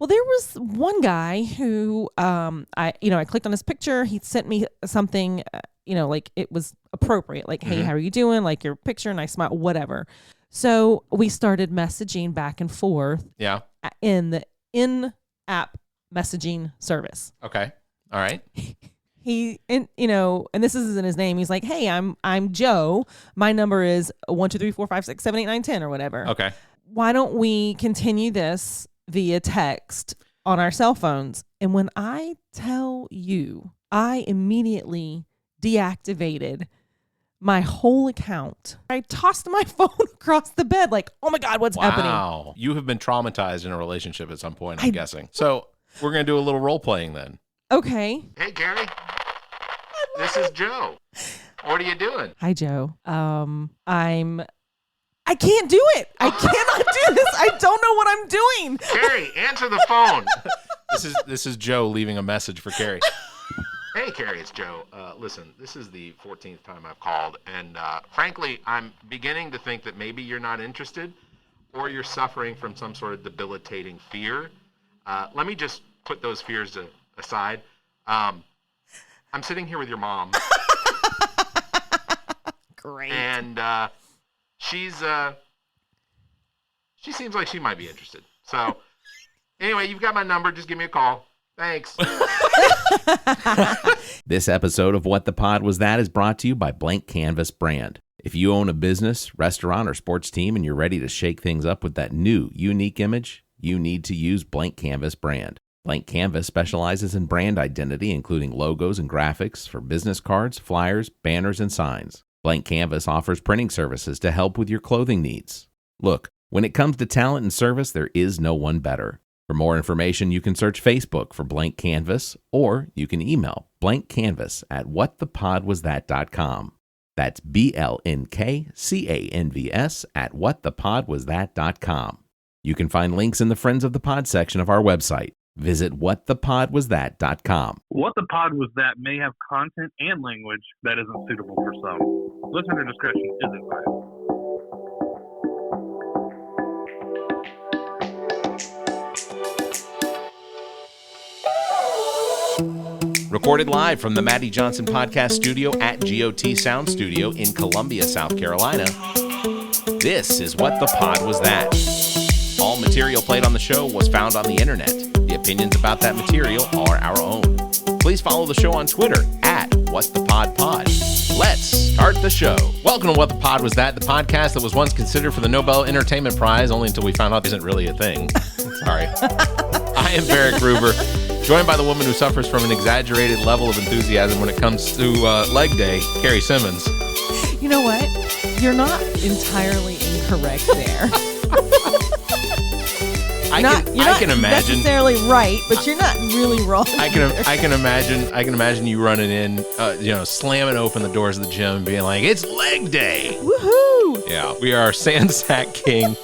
Well, there was one guy who, I clicked on his picture. He sent me something, like it was appropriate. Like, hey, how are you doing? Like your picture, nice smile, whatever. So we started messaging back and forth. Yeah. In the in-app messaging service. Okay. All right. And this isn't his name. He's like, hey, I'm Joe. My number is 1 2 3 4 5 6 7 8 9 10 or whatever. Okay. Why don't we continue this via text on our cell phones? And when I tell you, I immediately deactivated my whole account. I tossed my phone across the bed like, oh my God, what's happening? Wow. You have been traumatized in a relationship at some point, I'm guessing. So we're going to do a little role playing then. Okay. Hey, Carrie. This is Joe. What are you doing? Hi, Joe. I can't do it. I cannot do this. I don't know what I'm doing. Carrie, answer the phone. This is Joe leaving a message for Carrie. Hey, Carrie, it's Joe. Listen, this is the 14th time I've called, and frankly, I'm beginning to think that maybe you're not interested or you're suffering from some sort of debilitating fear. Let me just put those fears aside. I'm sitting here with your mom. Great. And she seems like she might be interested. So anyway, you've got my number. Just give me a call. Thanks. This episode of What the Pod Was That is brought to you by BLNK CANVS brand. If you own a business, restaurant, or sports team and you're ready to shake things up with that new, unique image, you need to use BLNK CANVS brand. BLNK CANVS specializes in brand identity, including logos and graphics for business cards, flyers, banners, and signs. BLNK CANVS offers printing services to help with your clothing needs. Look, when it comes to talent and service, there is no one better. For more information, you can search Facebook for BLNK CANVS, or you can email blankcanvas at whatthepodwasthat.com. That's BLNKCANVS at whatthepodwasthat.com. You can find links in the Friends of the Pod section of our website. Visit whatthepodwasthat.com. What the Pod Was That may have content and language that isn't suitable for some. Listener discretion is advised. Recorded live from the Maddie Johnson Podcast Studio at GOT Sound Studio in Columbia, South Carolina, this is What the Pod Was That. All material played on the show was found on the internet. The opinions about that material are our own. Please follow the show on Twitter at WhatThePodPod. Let's start the show. Welcome to What the Pod Was That, the podcast that was once considered for the Nobel Entertainment Prize, only until we found out it isn't really a thing. Sorry. I am Barrick Gruber, joined by the woman who suffers from an exaggerated level of enthusiasm when it comes to leg day, Carrie Simmons. You know what? You're not entirely incorrect there. I can imagine necessarily right, but you're not really wrong. I can imagine you running in, slamming open the doors of the gym and being like, "It's leg day!" Woohoo! Yeah, we are Sandsack King,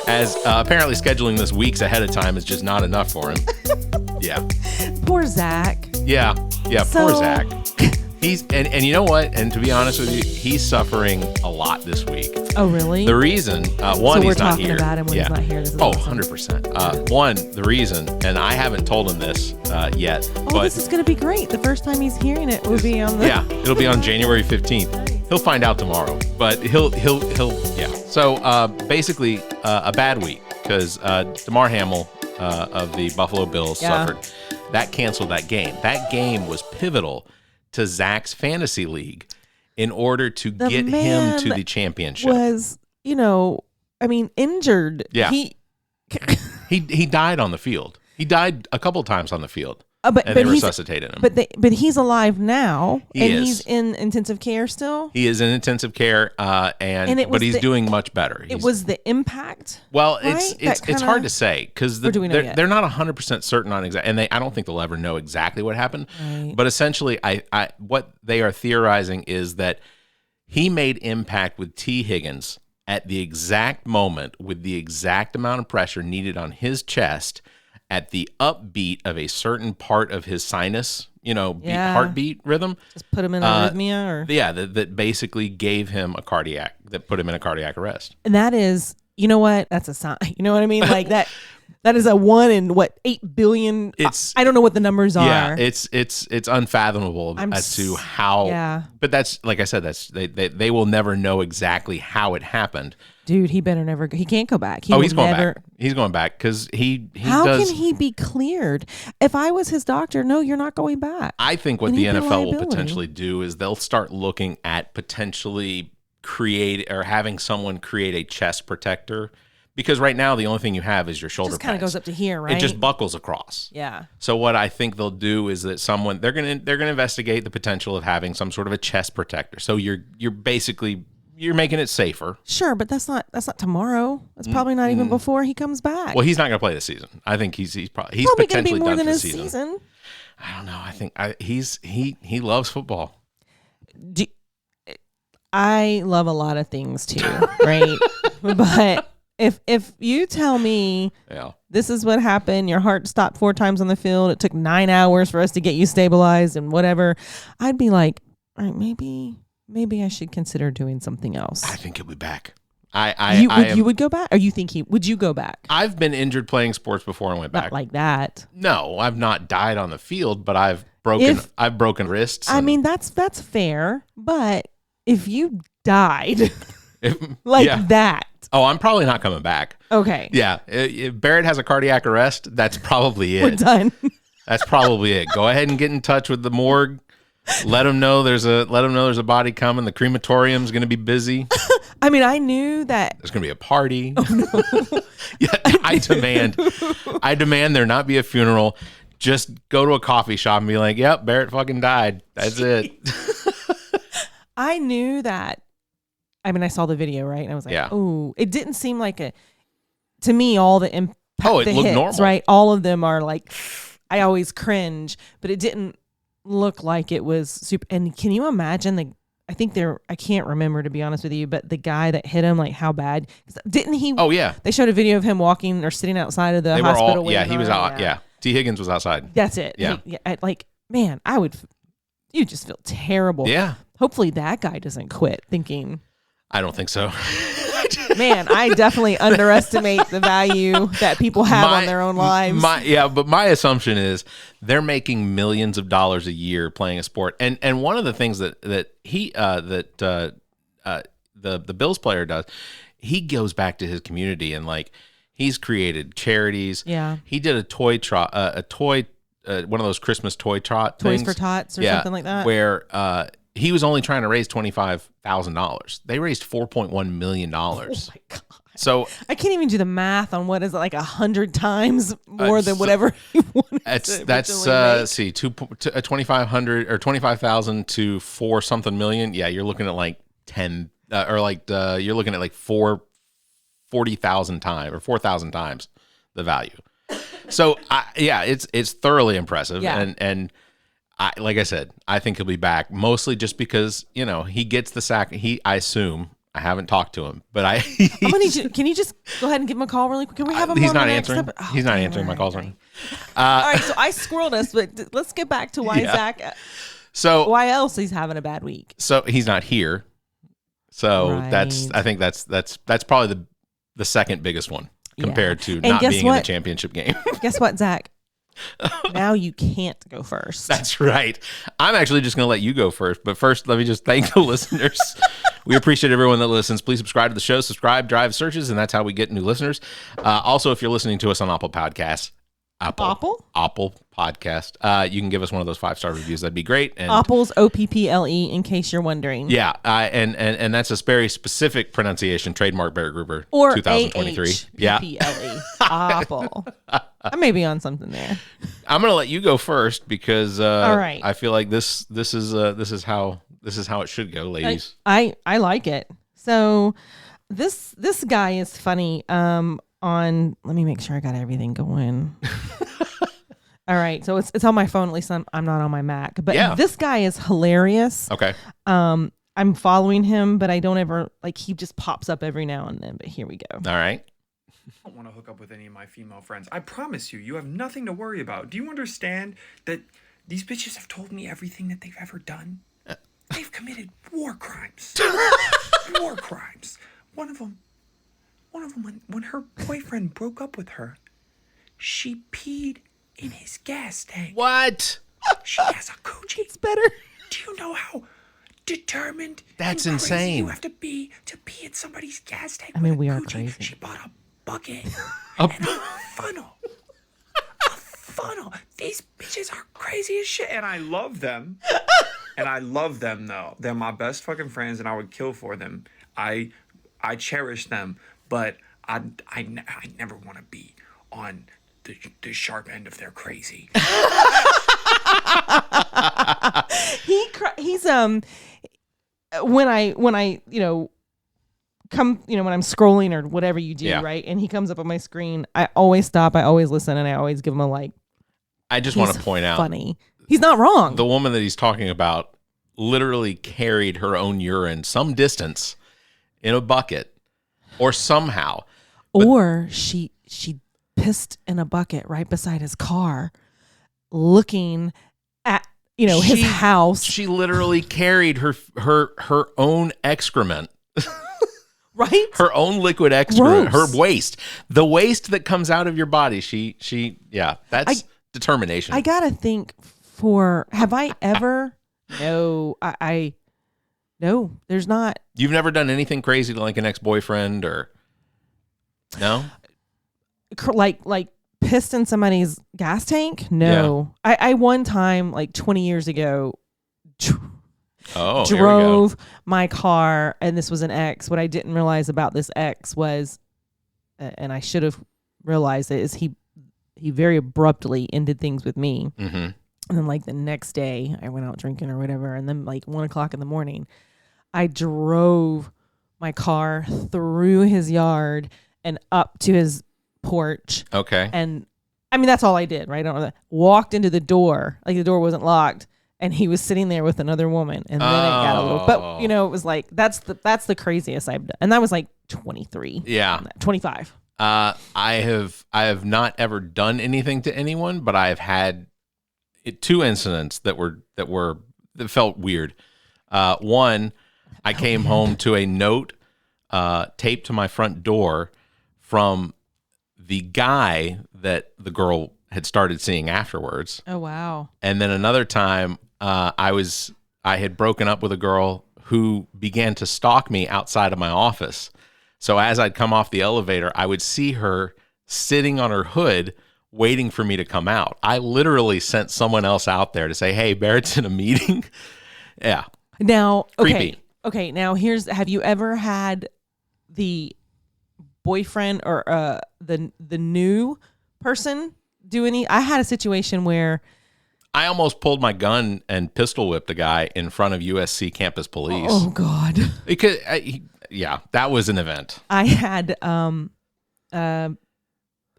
as apparently scheduling this weeks ahead of time is just not enough for him. Yeah. Poor Zach. Yeah. Poor Zach. He's and you know what? And to be honest with you, he's suffering a lot this week. Oh, really? The reason, so he's we're not talking here. about him when he's not here. This is awesome. 100%. One, the reason, and I haven't told him this yet. But this is going to be great. The first time he's hearing it will be on the... Yeah, it'll be on January 15th. He'll find out tomorrow, but he'll yeah. So basically, a bad week because DeMar Hamel of the Buffalo Bills suffered. That canceled that game. That game was pivotal to Zach's fantasy league in order to get him to the championship. Was, injured. Yeah. He died on the field. He died a couple times on the field. But they resuscitated him. But he's alive now, he's in intensive care still. He is in intensive care, but he's doing much better. It was the impact. Well, right? it's hard to say because they're not 100% certain on exactly, and I don't think they'll ever know exactly what happened. Right. But essentially, I what they are theorizing is that he made impact with T. Higgins at the exact moment with the exact amount of pressure needed on his chest at the upbeat of a certain part of his sinus, heartbeat rhythm. Just put him in arrhythmia, or that basically gave him put him in a cardiac arrest. And that is you know what? That's a sign. You know what I mean? Like that is a 1 in 8 billion. I don't know what the numbers are. Yeah, it's unfathomable as to how. Yeah. But that's, like I said, they will never know exactly how it happened. Dude, he better never. He can't go back. He's going back. He's going back because he How does. can he be cleared? If I was his doctor, no, you're not going back. I think what And the he'd be a NFL will liability. potentially do is they'll start looking at potentially having someone create a chest protector, because right now the only thing you have is your shoulder Just kind of pads. goes up to here, right? It just buckles across. Yeah. So what I think they'll do is that they're gonna investigate the potential of having some sort of a chest protector. So you're basically making it safer. Sure, but that's not tomorrow. That's probably not even before he comes back. Well, he's not going to play this season. I think he's probably going to potentially be more done than for the his season. I don't know. I think he loves football. I love a lot of things too, right? But if you tell me this is what happened, your heart stopped 4 times on the field, it took 9 hours for us to get you stabilized and whatever, I'd be like, all right, maybe I should consider doing something else. I think he'll be back. You would go back, or you think would you go back? I've been injured playing sports before and went back. Not like that. No, I've not died on the field, but I've broken wrists. I mean, that's fair, but if you died that. Oh, I'm probably not coming back. Okay. Yeah. If Barrett has a cardiac arrest, that's probably it. We're done. That's probably it. Go ahead and get in touch with the morgue. Let them know there's a body coming. The crematorium's going to be busy. I mean, I knew that There's going to be a party. Oh, no. Yeah, I demand there not be a funeral. Just go to a coffee shop and be like, "Yep, Barrett fucking died. That's it." I knew that. I mean, I saw the video, right? And I was like, "Oh, it didn't seem like to me, all the impact, Oh, it the looked hits, normal. right? All of them are like, I always cringe, but it didn't look like it was super. And can you imagine I can't remember, to be honest with you, but the guy that hit him, like how bad? Didn't he? Oh yeah. They showed a video of him walking or sitting outside of the They were hospital. all. Yeah, he was out. Yeah. T. Higgins was outside. That's it. Yeah. Man, you just feel terrible. Yeah. Hopefully that guy doesn't quit thinking, I don't think so. man, I definitely underestimate the value that people have on their own lives. But my assumption is they're making millions of dollars a year playing a sport. And one of the things that the Bills player does, he goes back to his community and he's created charities. Yeah. He did one of those Christmas toy trot Toys things. for Tots or something like that. Where he was only trying to raise $25,000. They raised $4.1 million. Oh my God. So I can't even do the math on what is it, like 100 times more than whatever he wanted. That's 2,500 or 25,000 to 4 something million. Yeah, you're looking at like 10 you're looking at like 40,000 times or 4,000 times the value. So it's thoroughly impressive. Yeah. And like I said, I think he'll be back mostly just because, he gets the sack. I assume. I haven't talked to him, but I'm gonna need you. Can you just go ahead and give him a call really quick? Can we have him? He's on not the next answering. He's not answering my calls right now. All right, so I squirreled us, but let's get back to why Zach. So why else he's having a bad week? So he's not here. So Right. I think that's probably the second biggest one compared to not being in the championship game. Guess what, Zach? Now you can't go first. That's right. I'm actually just going to let you go first. But first, let me just thank the listeners. We appreciate everyone that listens. Please subscribe to the show. Subscribe, drive searches, and that's how we get new listeners. Also, if you're listening to us on Apple Podcasts, Apple Podcast, you can give us one of those 5-star reviews. That'd be great. And Apple's OPPLE, in case you're wondering. yeah, and that's a very specific pronunciation. Trademark Barrett Gruber, Or 2023. Yeah, AHPPLE. Apple. I may be on something there. I'm gonna let you go first because all right. I feel like this is how it should go, ladies. I like it. So this guy is funny. Let me make sure I got everything going. All right, so it's on my phone. At least I'm not on my Mac. But this guy is hilarious. Okay. I'm following him, but I don't ever he just pops up every now and then. But here we go. All right. I don't want to hook up with any of my female friends. I promise you, you have nothing to worry about. Do you understand that these bitches have told me everything that they've ever done? They've committed war crimes. War crimes. One of them one of them, when her boyfriend broke up with her, she peed in his gas tank. What? She has a coochie. It's better. Do you know how determined That's and crazy insane. you have to be in somebody's gas tank? I mean, with a we are coochie? crazy. She bought a bucket and a funnel. A funnel. These bitches are crazy as shit, and I love them. And I love them, though. They're my best fucking friends, and I would kill for them. I cherish them, but I never want to be on the sharp end of their crazy. He's when I come, when I'm scrolling or whatever you do, Yeah. right? And he comes up on my screen, I always stop, I always listen, and I always give him a like. I just want to point out funny. He's not wrong. the woman that he's talking about literally carried her own urine some distance in a bucket or somehow. Or she pissed in a bucket right beside his car, looking at his house. She literally carried her own excrement. Right? Her own liquid excrement, Gross. her waste, the waste that comes out of your body. That's determination. I gotta think. Have I ever? No, no. There's not. You've never done anything crazy to like an ex-boyfriend or no? Like pissed in somebody's gas tank. No, I one time like 20 years ago. Oh, Drove my car, and this was an ex. What I didn't realize about this ex was, and I should have realized it, is he very abruptly ended things with me. Mm-hmm. And then like the next day I went out drinking or whatever. And then like 1:00 in the morning, I drove my car through his yard and up to his porch. Okay. And I mean, that's all I did, right? I don't know that. Walked into the door, like the door wasn't locked. And he was sitting there with another woman, and then it got a little. But it was like that's the craziest I've done, and that was like 23. Yeah, 25. I have not ever done anything to anyone, but I have had two incidents that felt weird. One, I came home to a note taped to my front door from the guy that the girl had started seeing afterwards. Oh wow! And then another time, I had broken up with a girl who began to stalk me outside of my office. So as I'd come off the elevator, I would see her sitting on her hood waiting for me to come out. I literally sent someone else out there to say, "Hey, Barrett's in a meeting." Yeah. Now, okay. Creepy. Okay, now have you ever had the boyfriend or the new person do any? I had a situation where I almost pulled my gun and pistol whipped a guy in front of USC campus police. Oh God. Because that was an event. I had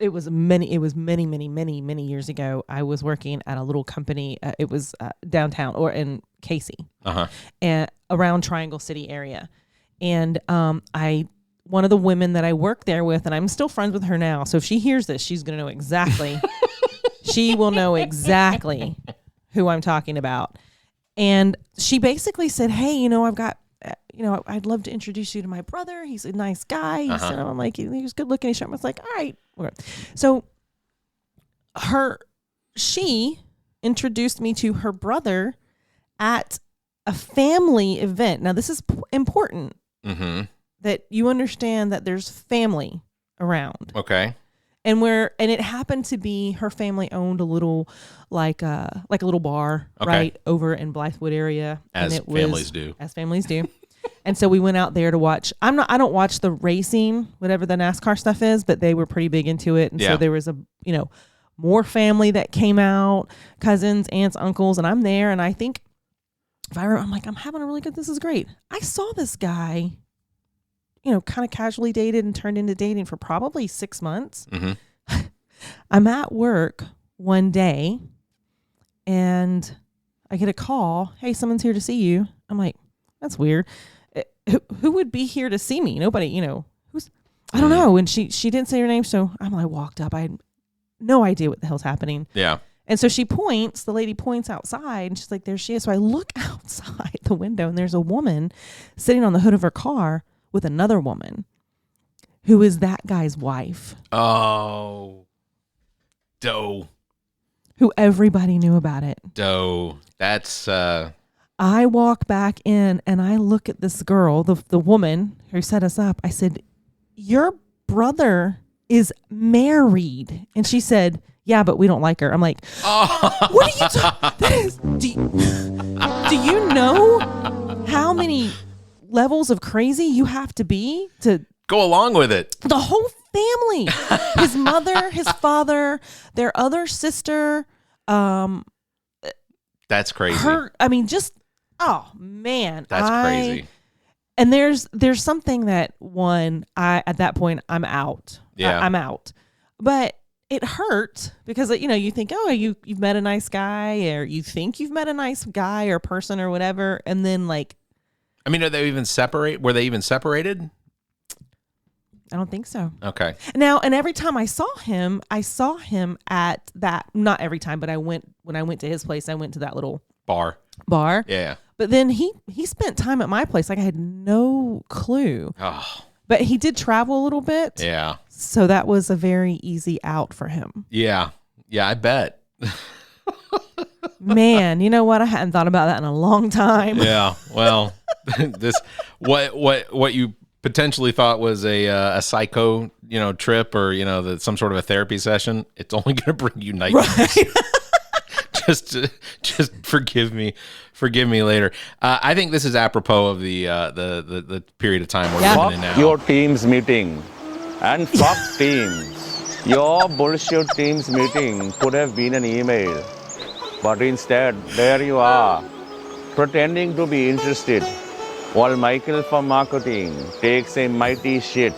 it was many years ago. I was working at a little company. It was downtown or in Casey, and around Triangle City area. And one of the women that I worked there with, and I'm still friends with her now. So if she hears this, she's going to know exactly. She will know exactly who I'm talking about. And she basically said, "Hey, I've got, I'd love to introduce you to my brother. He's a nice guy." He said, "I'm like, he's good looking." I was like, "All right." So she introduced me to her brother at a family event. Now, this is important that you understand that there's family around. Okay. And it happened to be her family owned a little like a little bar right over in Blythewood area. As families do. And so we went out there to watch. I don't watch the racing, whatever the NASCAR stuff is, but they were pretty big into it. And so there was more family that came out, cousins, aunts, uncles, and I'm there. And I think I'm like, I'm having a really good, this is great. I saw this guy, kind of casually dated and turned into dating for probably 6 months. Mm-hmm. I'm at work one day and I get a call. "Hey, someone's here to see you." I'm like, that's weird. Who would be here to see me? Nobody, who's, I don't know. And she didn't say her name. So I walked up. I had no idea what the hell's happening. Yeah. And so the lady points outside and she's like, there she is. So I look outside the window and there's a woman sitting on the hood of her car with another woman who is that guy's wife. Oh. Doe. Who everybody knew about it. Doe. That's I walk back in and I look at this girl, the woman who set us up. I said, your brother is married. And she said, yeah, but we don't like her. I'm like, what are you talking? Do you know how many levels of crazy you have to be to go along with it? The whole family, his mother, his father, their other sister. That's crazy. Oh man, that's crazy. And there's something that at that point I'm out. Yeah, I'm out. But it hurt because you think, oh, you've met a nice guy, or you think you've met a nice guy or person or whatever, and then like, I mean, Were they even separated? I don't think so. Okay. Now, and every time I saw him at that. Not every time, but when I went to his place, I went to that little bar. Yeah. But then he spent time at my place. Like I had no clue. Oh. But he did travel a little bit. Yeah. So that was a very easy out for him. Yeah. Yeah, I bet. Man, you know what? I hadn't thought about that in a long time. Yeah. Well, what you potentially thought was a psycho, trip or, some sort of a therapy session, it's only going to bring you nightmares. Right. just forgive me later. I think this is apropos of the period of time we're living in now. Fuck your team's meeting and fuck teams. Your bullshit team's meeting could have been an email, but instead there you are, pretending to be interested, while Michael from marketing takes a mighty shit.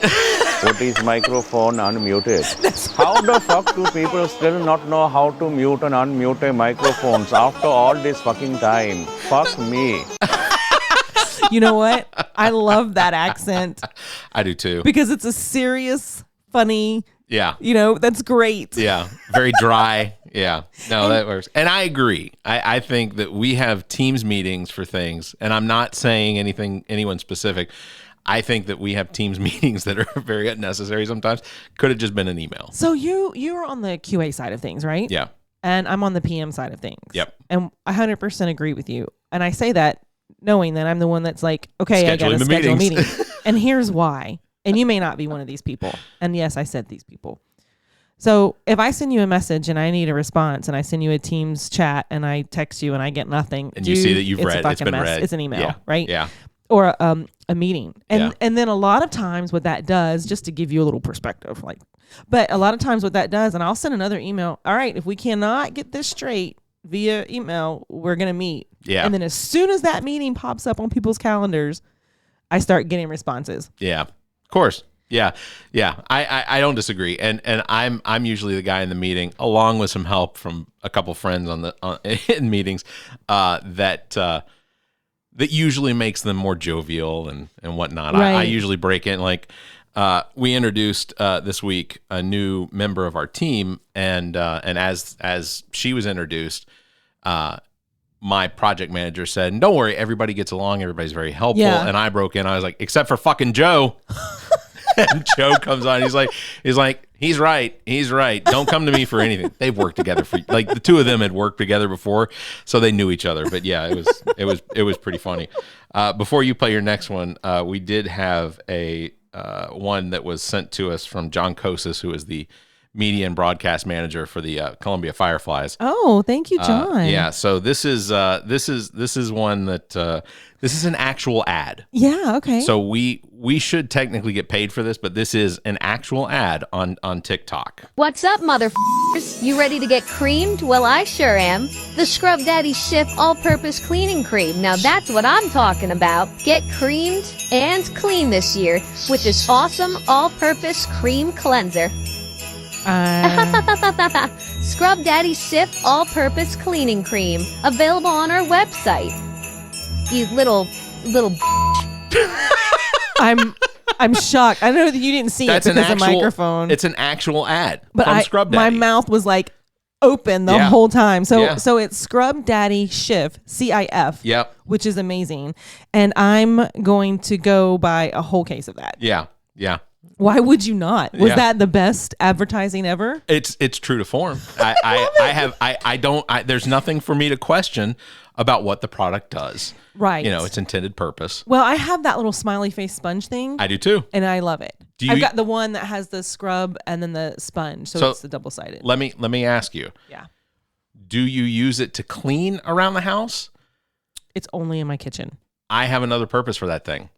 Put his microphone unmuted. How the fuck do people still not know how to mute and unmute a microphones after all this fucking time? Fuck me. You know what? I love that accent. I do too. Because it's a serious, funny. Yeah. That's great. Yeah. Very dry. Yeah. No, that works. And I agree. I think that we have Teams meetings for things, and I'm not saying anyone specific. I think that we have Teams meetings that are very unnecessary sometimes. Could have just been an email. So you're on the QA side of things, right? Yeah. And I'm on the PM side of things. Yep. And I 100% agree with you. And I say that knowing that I'm the one that's like, okay, I got to schedule a meeting. And here's why. And you may not be one of these people. And yes, I said these people. So if I send you a message and I need a response, and I send you a Teams chat and I text you and I get nothing, and you see that you've read, it's been read. It's an email, right? Yeah. Or a meeting. And then a lot of times what that does, just to give you a little perspective, but a lot of times what that does, and I'll send another email, all right, if we cannot get this straight via email, we're going to meet. Yeah. And then as soon as that meeting pops up on people's calendars, I start getting responses. Yeah, of course. Yeah. Yeah. I don't disagree. And I'm usually the guy in the meeting, along with some help from a couple friends in meetings, that usually makes them more jovial and whatnot. Right. I usually break in we introduced this week a new member of our team, and as she was introduced, my project manager said, "Don't worry, everybody gets along. Everybody's very helpful." Yeah. And I broke in. I was like, "Except for fucking Joe." And Joe comes on. He's like, he's right. Don't come to me for anything. They've worked together the two of them had worked together before, so they knew each other. But yeah, it was pretty funny. Before you play your next one, we did have a one that was sent to us from John Kosis, who is the media and broadcast manager for the Columbia Fireflies. Oh, thank you, John. Yeah, so this is one that this is an actual ad. Yeah, okay. So we should technically get paid for this, but this is an actual ad on TikTok. What's up, motherfuckers? You ready to get creamed? Well, I sure am. The Scrub Daddy Schiff All-Purpose Cleaning Cream. Now that's what I'm talking about. Get creamed and clean this year with this awesome all-purpose cream cleanser. Scrub Daddy Sif All-Purpose Cleaning Cream. Available on our website. You little I'm shocked. I know that you didn't see it because of the microphone. It's an actual ad but from Scrub Daddy. My mouth was open the whole time. So it's Scrub Daddy Schiff, CIF. Yep. Which is amazing. And I'm going to go buy a whole case of that. Yeah. Yeah. Why would you not? Was Yeah. that the best advertising ever? It's true to form. There's nothing for me to question about what the product does. Right. You know, its intended purpose. Well, I have that little smiley face sponge thing. I do too. And I love it. I've got the one that has the scrub and then the sponge, so it's the double-sided. Let me ask you. Yeah. Do you use it to clean around the house? It's only in my kitchen. I have another purpose for that thing.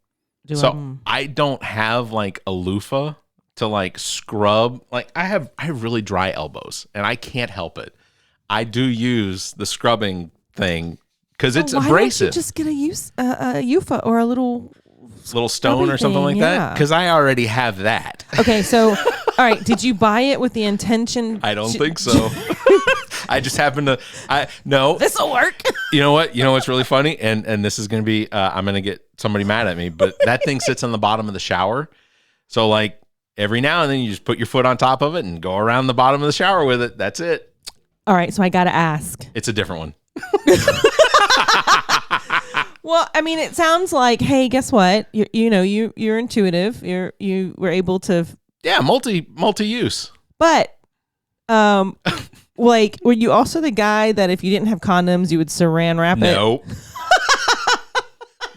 I don't have like a loofah to like scrub. Like I have really dry elbows and I can't help it. I do use the scrubbing thing because it's abrasive. Why don't you just get a UFA or a little stone or something like that? Because I already have that. Okay, so all right, did you buy it with the intention? I don't think so. I just happen to. No. This will work. You know what? You know what's really funny, and this is going to be. I'm going to get somebody mad at me, but that thing sits on the bottom of the shower. So like every now and then, you just put your foot on top of it and go around the bottom of the shower with it. That's it. All right, so I got to ask. It's a different one. Well, I mean, it sounds like, hey, guess what? You're intuitive. You were able to. Yeah, multi-use. But, like, were you also the guy that if you didn't have condoms, you would saran wrap it?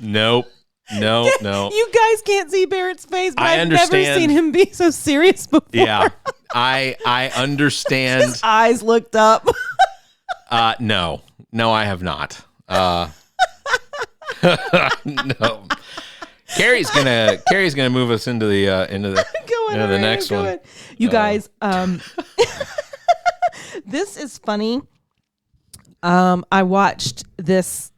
Nope. No. You guys can't see Barrett's face, but I've never understand. seen him be so serious before. Yeah, I understand. His eyes looked up. No, I have not. No. Carrie's gonna move us into the next one. You guys, this is funny. I watched this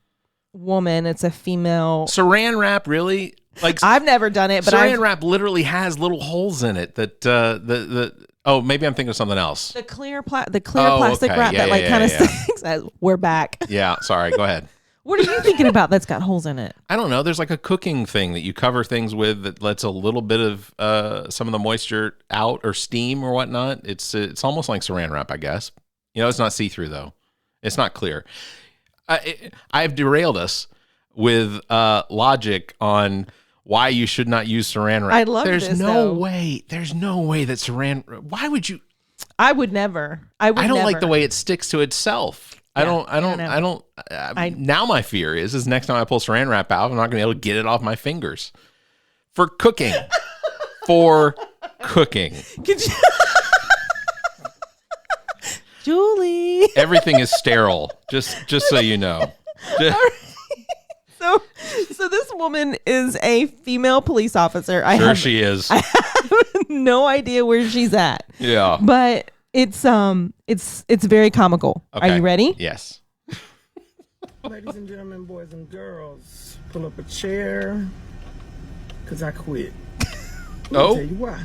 woman. It's a female. Saran wrap, really? Like I've never done it, but saran wrap literally has little holes in it that oh, maybe I'm thinking of something else. The clear plastic wrap that kind of sticks. We're back. Yeah, sorry. Go ahead. What are you thinking about that's got holes in it? I don't know. There's like a cooking thing that you cover things with that lets a little bit of some of the moisture out or steam or whatnot. It's almost like saran wrap, I guess. You know, it's not see-through though. It's not clear. I've derailed us with logic on why you should not use saran wrap. I love this. There's no way that saran. Why would you? I would never. I don't like the way it sticks to itself. Yeah, I don't. Now my fear is next time I pull saran wrap out, I'm not going to be able to get it off my fingers. For cooking. Could you? Julie. Everything is sterile. Just so you know. So this woman is a female police officer. She is. I have no idea where she's at. Yeah. But it's very comical. Okay. Are you ready? Yes. Ladies and gentlemen, boys and girls, pull up a chair, because I quit. Let me tell you why.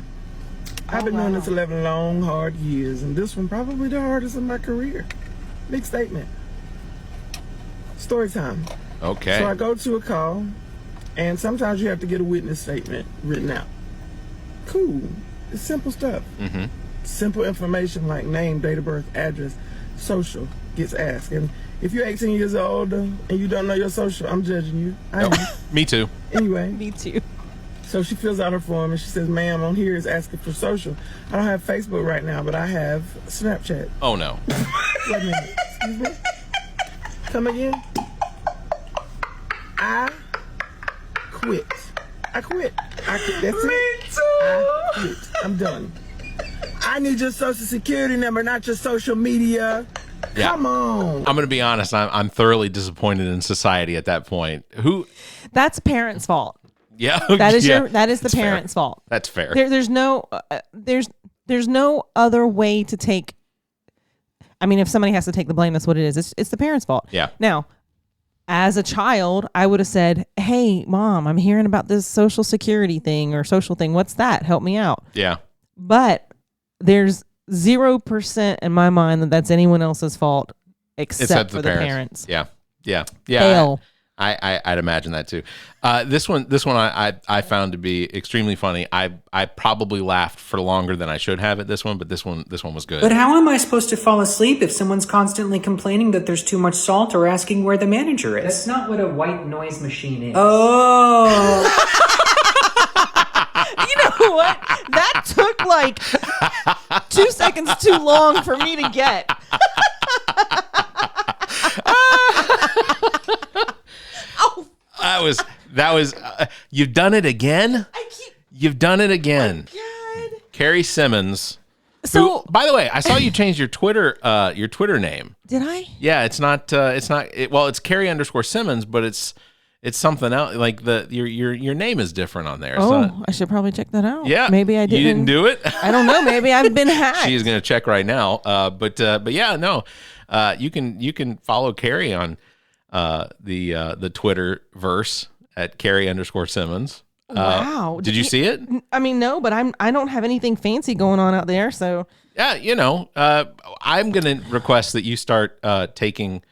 I've been doing this 11 long, hard years, and this one probably the hardest in my career. Big statement. Story time. Okay. So I go to a call, and sometimes you have to get a witness statement written out. Cool. It's simple stuff. Mm-hmm. Simple information like name, date of birth, address, social gets asked. And if you're 18 years old and you don't know your social, I'm judging you. I am. Me too. Anyway. Me too. So she fills out her form and she says, ma'am, on here is asking for social. I don't have Facebook right now, but I have Snapchat. Oh, no. Wait a minute. Excuse me? Come again? I quit. That's it. Me too. I quit. I'm done. I need your social security number, not your social media. Yeah. Come on. I'm going to be honest. I'm thoroughly disappointed in society at that point. That's parents' fault. Yeah. That is yeah, that is the parents' fault. That's fair. There's no other way to take. I mean, if somebody has to take the blame, that's what it is. It's the parents' fault. Yeah. Now, as a child, I would have said, "Hey, mom, I'm hearing about this social security thing or social thing. What's that? Help me out." Yeah. But there's 0% in my mind that that's anyone else's fault except for the parents. Yeah. Fail. I'd imagine that too. This one I found to be extremely funny. I probably laughed for longer than I should have at this one, but this one was good. But how am I supposed to fall asleep if someone's constantly complaining that there's too much salt or asking where the manager is? That's not what a white noise machine is. Oh. You know what? took like 2 seconds too long for me to get. Oh, that was you've done it again. You've done it again. God. Carrie Simmons. So, who, by the way, I saw you change your Twitter name. did I? Yeah, it's not. It's Carrie_Simmons, but it's something else. Like your name is different on there. It's not, I should probably check that out. yeah, maybe I didn't. You didn't do it. I don't know. Maybe I've been hacked. She's gonna check right now. But yeah, no. You can follow Carrie on the Twitter verse at Carrie_Simmons. Wow. Did you see it? I mean, no, but I don't have anything fancy going on out there, so yeah, I'm gonna request that you start taking.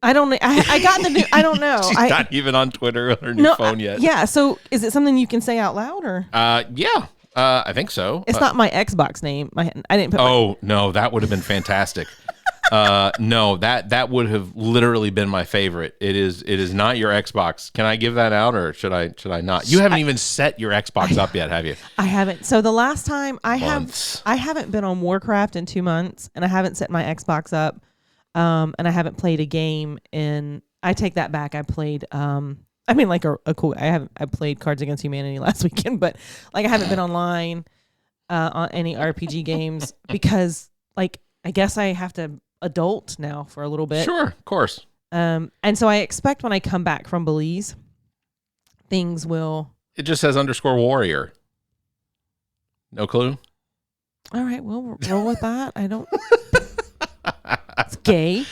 I don't. I got the new. I don't know. She's not even on Twitter on her new phone yet. Yeah. So is it something you can say out loud or? Yeah. I think so. It's not my Xbox name. I didn't put. Oh no, that would have been fantastic. No, that would have literally been my favorite. It is not your Xbox. Can I give that out or should I not? You haven't even set your Xbox up yet, have you? I haven't. So the last time I haven't been on Warcraft in 2 months, and I haven't set my Xbox up, and I haven't played a game in. I take that back. I played. I mean, like a cool. I played Cards Against Humanity last weekend, but like I haven't been online on any RPG games because, like, I guess I have to adult now for a little bit. Sure, of course. And so I expect when I come back from Belize, things will. It just says _warrior. No clue. All right, we'll roll with that. I don't. It's gay.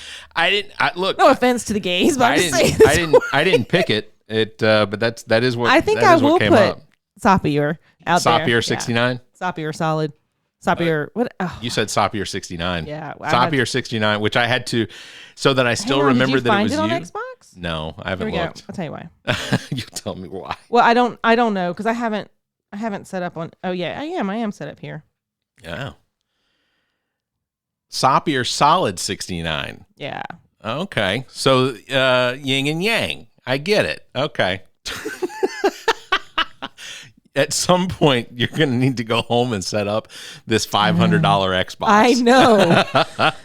Look. No offense to the gays, but I didn't pick it. But that is what I think. I will came put up. Sapir out there. Sapir 69. Yeah. Sapir solid. Sapir. What? Oh. You said Sapir 69. Yeah. Sapir 69, which I had to, so that I still remember that it was you. Did you find it on Xbox? No, I haven't looked. I'll tell you why. You tell me why. Well, I don't know because I haven't set up on. Oh yeah, I am set up here. Yeah. Sapir solid 69. Yeah. Okay. So yin and yang. I get it. Okay. At some point, you're going to need to go home and set up this $500 Xbox. I know.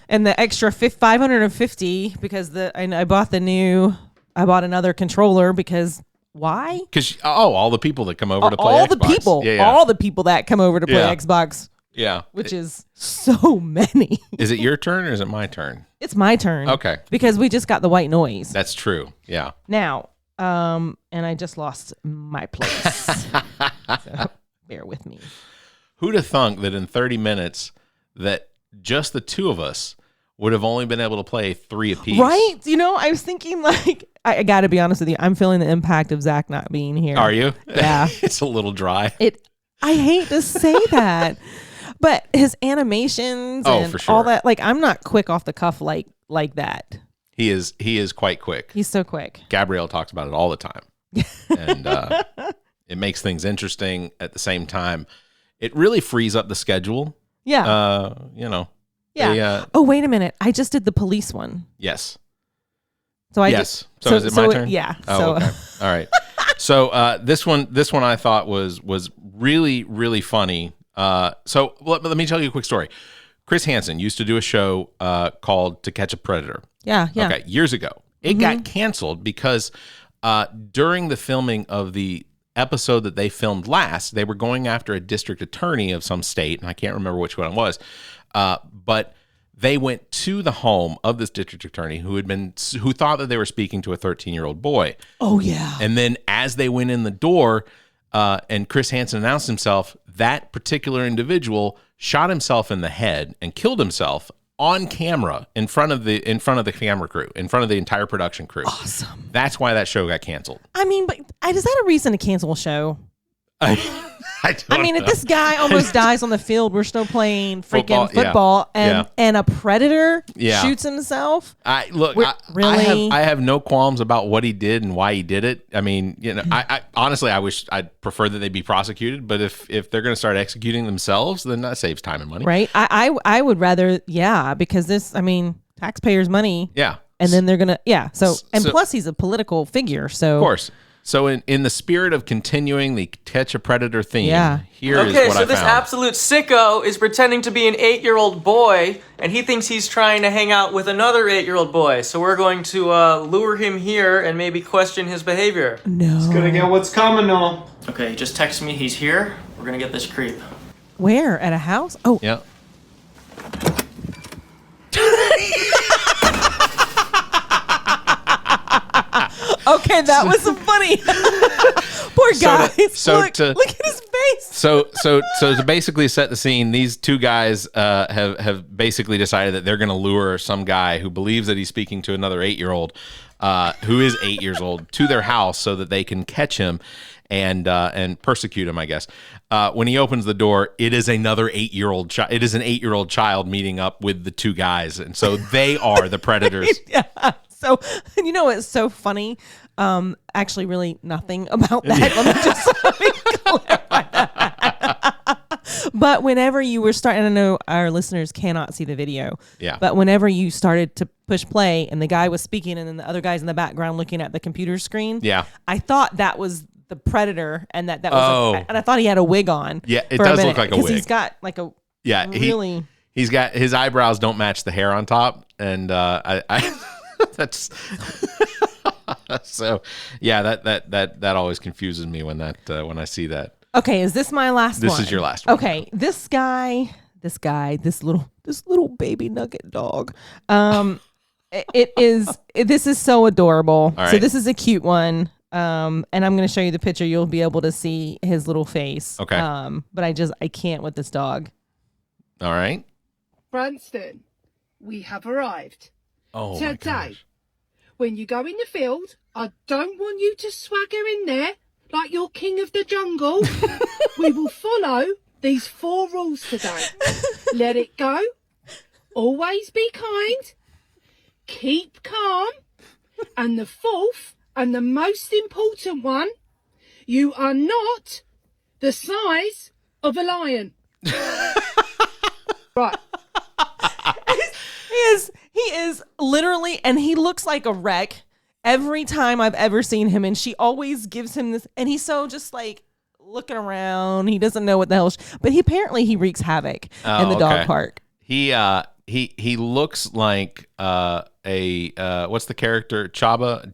And the extra $550 because I bought another controller because why? Because all the people that come over to play all Xbox. All the people that come over to play Xbox. Yeah. Which is so many. Is it your turn or is it my turn? It's my turn. Okay. Because we just got the white noise. That's true. Yeah. Now, and I just lost my place. So bear with me. Who'd have thunk that in 30 minutes that just the two of us would have only been able to play 3 apiece? Right? I was thinking like, I got to be honest with you. I'm feeling the impact of Zach not being here. Are you? Yeah. It's a little dry. I hate to say that, but his animations and for sure. all that, like I'm not quick off the cuff like that. He is quite quick. He's so quick. Gabrielle talks about it all the time. And it makes things interesting at the same time. It really frees up the schedule. Yeah. Yeah. Oh, wait a minute. I just did the police one. Yes. So is it my turn? Yeah. Oh, okay. All right. So this one I thought was really, really funny. So let me tell you a quick story. Chris Hansen used to do a show called To Catch a Predator. Yeah. Okay, years ago. It got canceled because during the filming of the episode that they filmed last, they were going after a district attorney of some state, and I can't remember which one it was, but they went to the home of this district attorney who thought that they were speaking to a 13-year-old boy. Oh, yeah. And then as they went in the door, and Chris Hansen announced himself, that particular individual shot himself in the head and killed himself on camera in front of the camera crew, in front of the entire production crew. Awesome. That's why that show got canceled. I mean, but is that a reason to cancel a show? I mean, if this guy almost dies on the field, we're still playing freaking football, yeah. And a predator shoots himself. Really? I have no qualms about what he did and why he did it. I mean, I honestly, I'd prefer that they be prosecuted. But if they're going to start executing themselves, then that saves time and money. Right. I would rather, because this, taxpayers' money. Yeah. And then they're gonna, So plus he's a political figure. So of course. So in the spirit of continuing the Catch a Predator theme, here is Okay, what so I this found. absolute sicko is pretending to be an 8-year-old boy, and he thinks he's trying to hang out with another 8-year-old boy. So we're going to lure him here and maybe question his behavior. No. It's gonna get what's coming on. Okay, he just texted me he's here. We're gonna get this creep. Where? At a house? Oh. Yeah. Okay, that was funny. Poor guy. Look at his face. So to basically set the scene, these two guys have basically decided that they're going to lure some guy who believes that he's speaking to another 8-year-old, who is 8 years old, to their house so that they can catch him and persecute him, I guess. When he opens the door, it is another 8-year-old child. It is an 8-year-old child meeting up with the two guys, and so they are the predators. Yeah. So, you know what's so funny? Actually, really nothing about that. Let me just clarify that. But whenever you were starting, I know our listeners cannot see the video. Yeah. But whenever you started to push play and the guy was speaking and then the other guy's in the background looking at the computer screen. Yeah. I thought that was the predator and that was and I thought he had a wig on. Yeah, it does look like a wig. He's got like a really he's got his eyebrows don't match the hair on top, and I that's so yeah, that always confuses me when I see that. Okay, is this my last one? This is your last one. Okay, this little baby nugget dog. This is so adorable. All right. So this is a cute one. And I'm going to show you the picture. You'll be able to see his little face. Okay. But I can't with this dog. All right. Branston, we have arrived. Oh, Today, my gosh. when you go in the field, I don't want you to swagger in there like you're king of the jungle. We will follow these 4 rules today. Let it go. Always be kind. Keep calm. And the 4th and the most important one, you are not the size of a lion. Right. He is literally, and he looks like a wreck every time I've ever seen him. And she always gives him this, and he's so just like looking around. He doesn't know what the hell, but apparently he wreaks havoc in the dog park. He looks like what's the character? Chewbacca.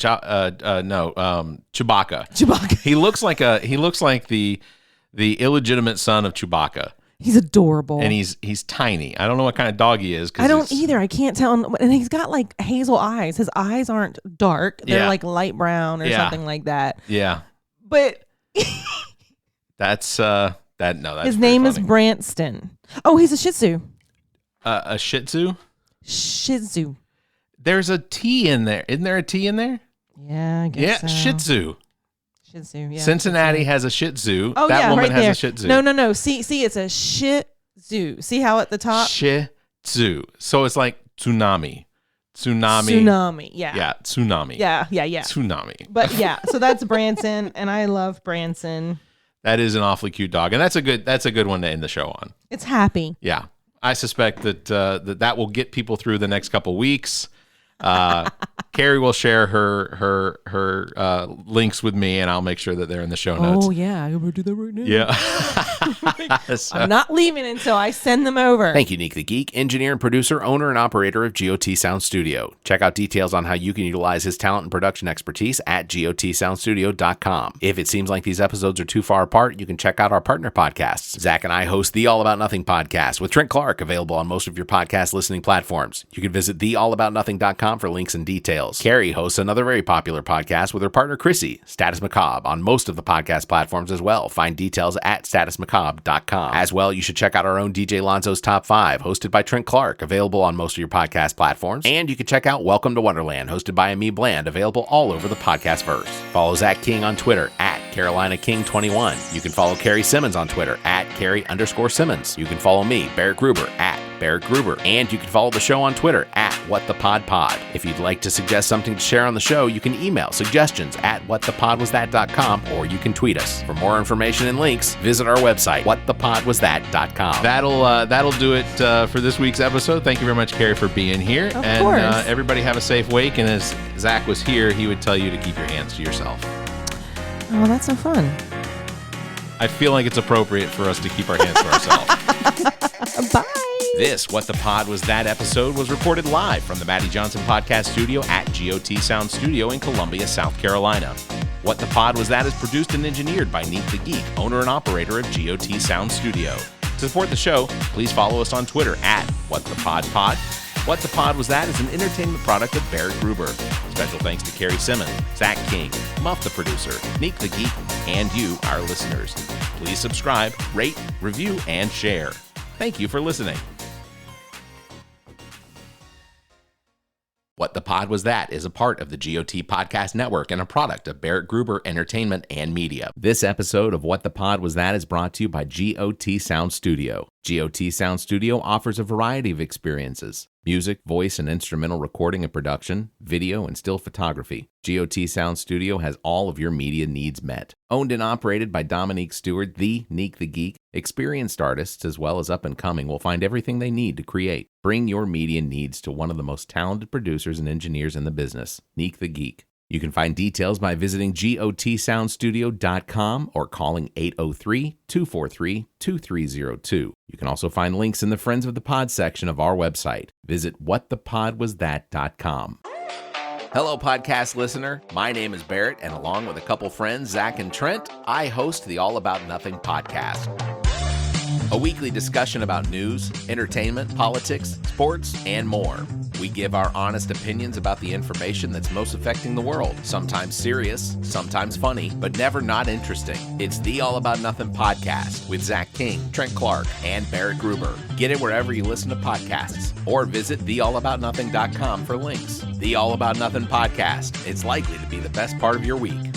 Chewbacca. He looks like the illegitimate son of Chewbacca. He's adorable. And he's tiny. I don't know what kind of dog he is. I don't either. I can't tell. And he's got like hazel eyes. His eyes aren't dark. They're like light brown or something like that. Yeah. But that's his name is Branston. Oh, he's a Shih Tzu. A Shih Tzu? Shih Tzu. There's a T in there. Isn't there a T in there? Yeah, I guess so. Shih Tzu. Shih Tzu, yeah. Cincinnati has a Shih Tzu. Oh, that yeah, woman right has there. a Shih Tzu. No. See, it's a Shih Tzu. See how at the top? Shih Tzu. So it's like tsunami. Tsunami, yeah. Yeah, tsunami. Yeah. Tsunami. But yeah, so that's Branson, and I love Branson. That is an awfully cute dog, and that's a good one to end the show on. It's happy. Yeah. I suspect that that will get people through the next couple weeks. Carrie will share her links with me, and I'll make sure that they're in the show notes. Oh yeah, I'm gonna do that right now. Yeah. I'm not leaving until I send them over. Thank you, Nick the Geek, engineer and producer, owner and operator of GOT Sound Studio. Check out details on how you can utilize his talent and production expertise at gotsoundstudio.com. If it seems like these episodes are too far apart, you can check out our partner podcasts. Zach and I host the All About Nothing podcast with Trent Clark, available on most of your podcast listening platforms. You can visit theallaboutnothing.com for links and details. Carrie hosts another very popular podcast with her partner Chrissy, Status Macabre, on most of the podcast platforms as well. Find details at statusmacabre.com. As well, you should check out our own DJ Lonzo's Top 5, hosted by Trent Clark, available on most of your podcast platforms. And you can check out Welcome to Wonderland, hosted by Ami Bland, available all over the podcast verse. Follow Zach King on Twitter at CarolinaKing21. You can follow Carrie Simmons on Twitter at Carrie_Simmons. You can follow me, Barrett Gruber, at Barrett Gruber. And you can follow the show on Twitter at WhatThePodPod. If you'd like to suggest something to share on the show, you can email suggestions at whatthepodwasthat.com, or you can tweet us. For more information and links, visit our website, whatthepodwasthat.com. That'll do it for this week's episode. Thank you very much, Carrie, for being here. Of course. Everybody have a safe wake. And as Zach was here, he would tell you to keep your hands to yourself. Oh, that's so fun. I feel like it's appropriate for us to keep our hands to ourselves. Bye. This What the Pod Was That episode was recorded live from the Maddie Johnson Podcast Studio at GOT Sound Studio in Columbia, South Carolina. What the Pod Was That is produced and engineered by Neat the Geek, owner and operator of GOT Sound Studio. To support the show, please follow us on Twitter at WhatThePodPod. What the Pod Was That is an entertainment product of Barrett Gruber. Special thanks to Carrie Simmons, Zach King, Muff the producer, Neat the Geek, and you, our listeners. Please subscribe, rate, review, and share. Thank you for listening. What the Pod Was That is a part of the GOT Podcast Network and a product of Barrett Gruber Entertainment and Media. This episode of What the Pod Was That is brought to you by GOT Sound Studio. GOT Sound Studio offers a variety of experiences: music, voice and instrumental recording and production, video and still photography. GOT Sound Studio has all of your media needs met. Owned and operated by Dominique Stewart, the Neek the Geek, experienced artists as well as up-and-coming will find everything they need to create. Bring your media needs to one of the most talented producers and engineers in the business, Neek the Geek. You can find details by visiting gotsoundstudio.com or calling 803-243-2302. You can also find links in the Friends of the Pod section of our website. Visit whatthepodwasthat.com. Hello, podcast listener. My name is Barrett, and along with a couple friends, Zach and Trent, I host the All About Nothing podcast. A weekly discussion about news, entertainment, politics, sports, and more. We give our honest opinions about the information that's most affecting the world. Sometimes serious, sometimes funny, but never not interesting. It's the All About Nothing podcast with Zach King, Trent Clark, and Barrett Gruber. Get it wherever you listen to podcasts, or visit theallaboutnothing.com for links. The All About Nothing podcast. It's likely to be the best part of your week.